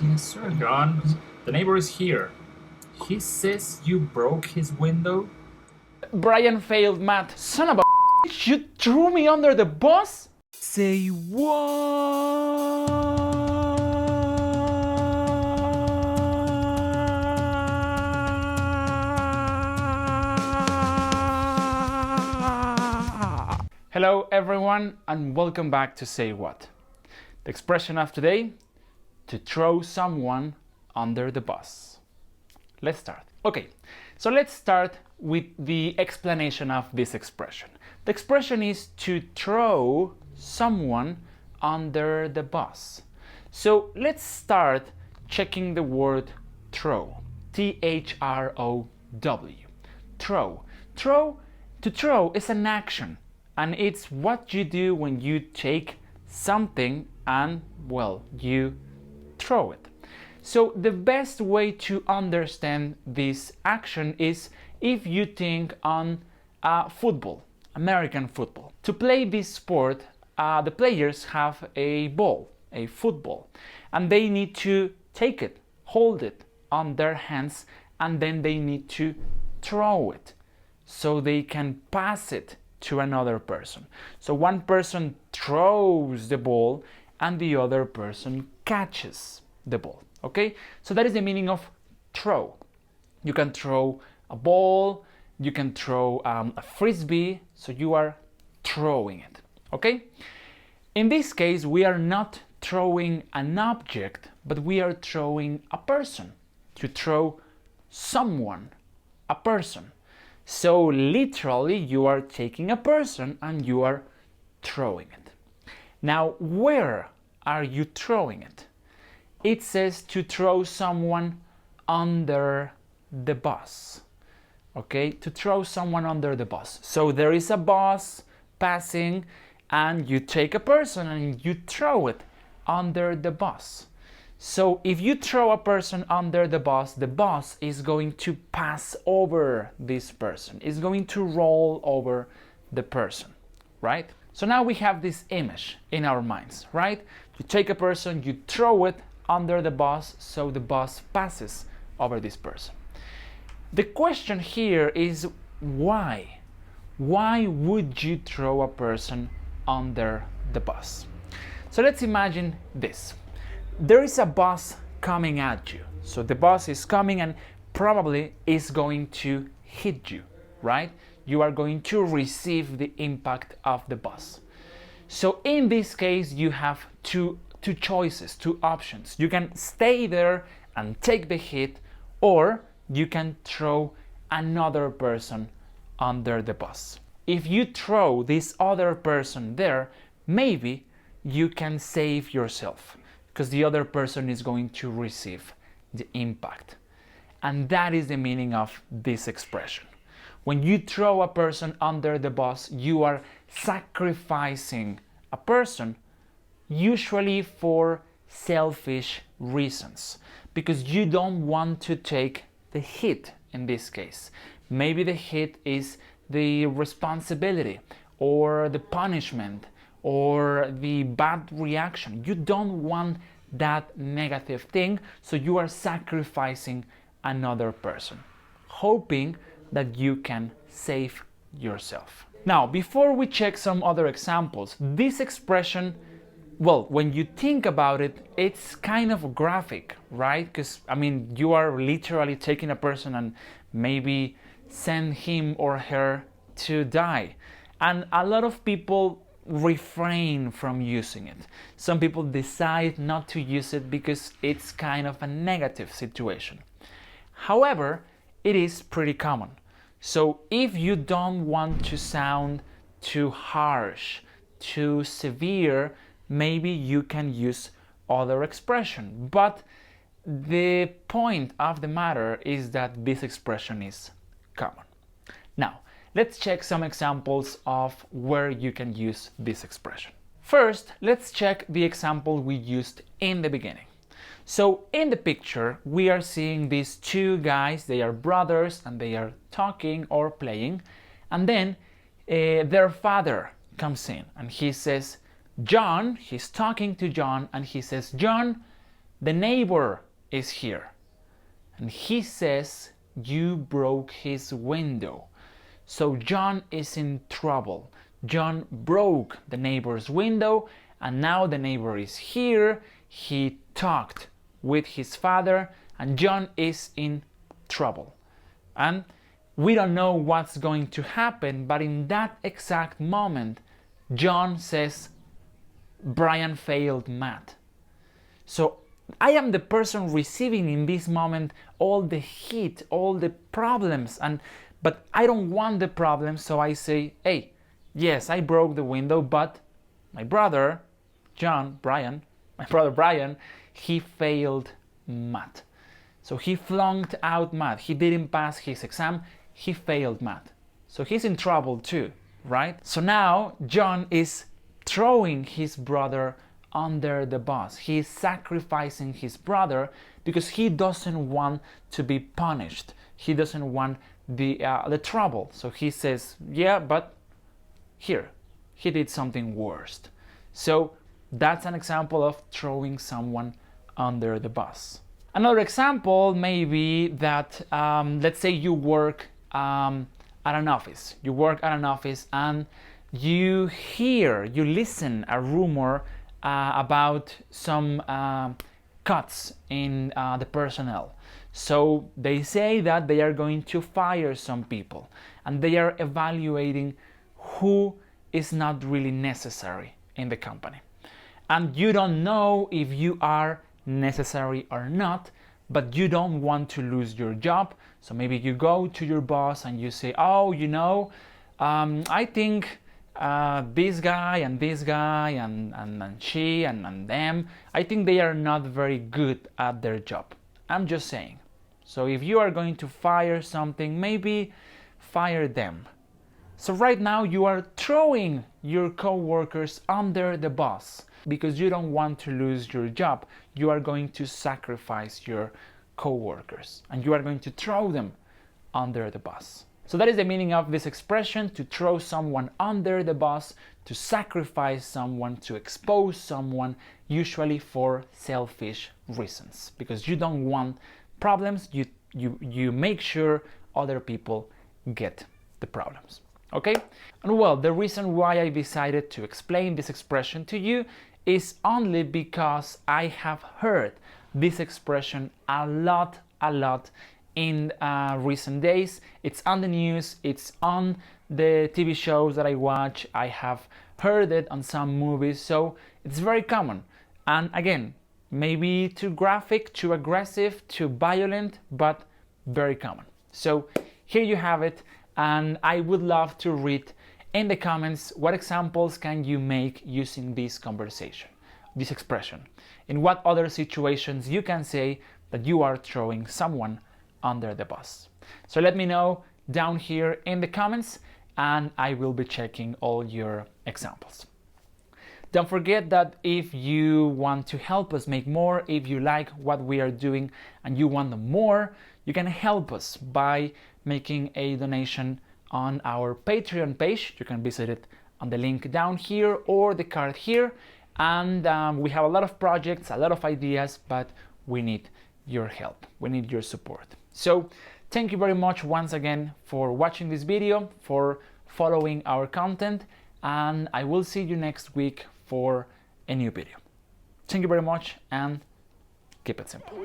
Yes, sir, John. The neighbor is here. He says you broke his window. Brian failed math. Son of a bitch, you threw me under the bus? Say what? Hello everyone and welcome back to Say What. The expression of today, to throw someone under the bus. Let's start. Okay, so let's start with the explanation of this expression. The expression is to throw someone under the bus. So let's start checking the word throw. T-H-R-O-W. Throw. To throw is an action, and it's what you do when you take something and, well, you throw it. So the best way to understand this action is if you think on football, American football. To play this sport, the players have a ball, a football, and they need to take it, hold it on their hands, and then they need to throw it so they can pass it to another person. So one person throws the ball and the other person catches the ball. Okay, so that is the meaning of throw. You can throw a ball, you can throw a frisbee, so you are throwing it. Okay, in this case we are not throwing an object, but we are throwing a person. To throw someone, a person. So literally you are taking a person and you are throwing it. Now where are you throwing it? It says to throw someone under the bus. Okay, to throw someone under the bus. So there is a bus passing and you take a person and you throw it under the bus. So if you throw a person under the bus is going to pass over this person. It's going to roll over the person, right? So now we have this image in our minds, right? You take a person, you throw it under the bus, so the bus passes over this person. The question here is why? Why would you throw a person under the bus? So let's imagine this. There is a bus coming at you. So the bus is coming and probably is going to hit you, right? You are going to receive the impact of the bus. So in this case, you have two choices, two options. You can stay there and take the hit, or you can throw another person under the bus. If you throw this other person there, maybe you can save yourself because the other person is going to receive the impact. And that is the meaning of this expression. When you throw a person under the bus, you are sacrificing a person, usually for selfish reasons, because you don't want to take the hit in this case. Maybe the hit is the responsibility or the punishment or the bad reaction. You don't want that negative thing, so you are sacrificing another person, hoping that you can save yourself. Now, before we check some other examples, this expression, well, when you think about it, it's kind of graphic, right? Because, I mean, you are literally taking a person and maybe send him or her to die. And a lot of people refrain from using it. Some people decide not to use it because it's kind of a negative situation. However, it is pretty common. So if you don't want to sound too harsh, too severe, maybe you can use other expression. But the point of the matter is that this expression is common. Now, let's check some examples of where you can use this expression. First, let's check the example we used in the beginning. So in the picture, we are seeing these two guys, they are brothers and they are talking or playing. And then their father comes in and he says, John, he's talking to John and he says, John, the neighbor is here and he says you broke his window. So John is in trouble. John broke the neighbor's window and now the neighbor is here. He talked with his father and John is in trouble. And we don't know what's going to happen, but in that exact moment, John says, Brian failed math. So I am the person receiving in this moment all the heat, all the problems, but I don't want the problems, so I say, hey, yes, I broke the window, but my brother, Brian, he failed math. So he flunked out math. He didn't pass his exam. He failed math. So he's in trouble too, right? So now John is throwing his brother under the bus. He is sacrificing his brother because he doesn't want to be punished. He doesn't want the trouble. So he says, yeah, but here, he did something worse. So that's an example of throwing someone under the bus. Another example may be that, let's say you work at an office. You work at an office and you listen a rumor about some cuts in the personnel. So they say that they are going to fire some people and they are evaluating who is not really necessary in the company. And you don't know if you are necessary or not, but you don't want to lose your job. So maybe you go to your boss and you say, oh, I think this guy and she and them, I think they are not very good at their job. I'm just saying. So if you are going to fire something, maybe fire them. So right now you are throwing your co-workers under the bus because you don't want to lose your job. You are going to sacrifice your co-workers and you are going to throw them under the bus. So that is the meaning of this expression, to throw someone under the bus, to sacrifice someone, to expose someone, usually for selfish reasons. Because you don't want problems, you make sure other people get the problems. Okay? And well, the reason why I decided to explain this expression to you is only because I have heard this expression a lot in recent days. It's on the news, it's on the TV shows that I watch, I have heard it on some movies, so it's very common. And again, maybe too graphic, too aggressive, too violent, but very common. So here you have it, and I would love to read in the comments what examples can you make using this conversation, this expression. In what other situations you can say that you are throwing someone under the bus. So let me know down here in the comments and I will be checking all your examples. Don't forget that if you want to help us make more, if you like what we are doing and you want more, you can help us by making a donation on our Patreon page. You can visit it on the link down here or the card here. And we have a lot of projects, a lot of ideas, but we need your help. We need your support. So thank you very much once again for watching this video, for following our content, and I will see you next week for a new video. Thank you very much and keep it simple.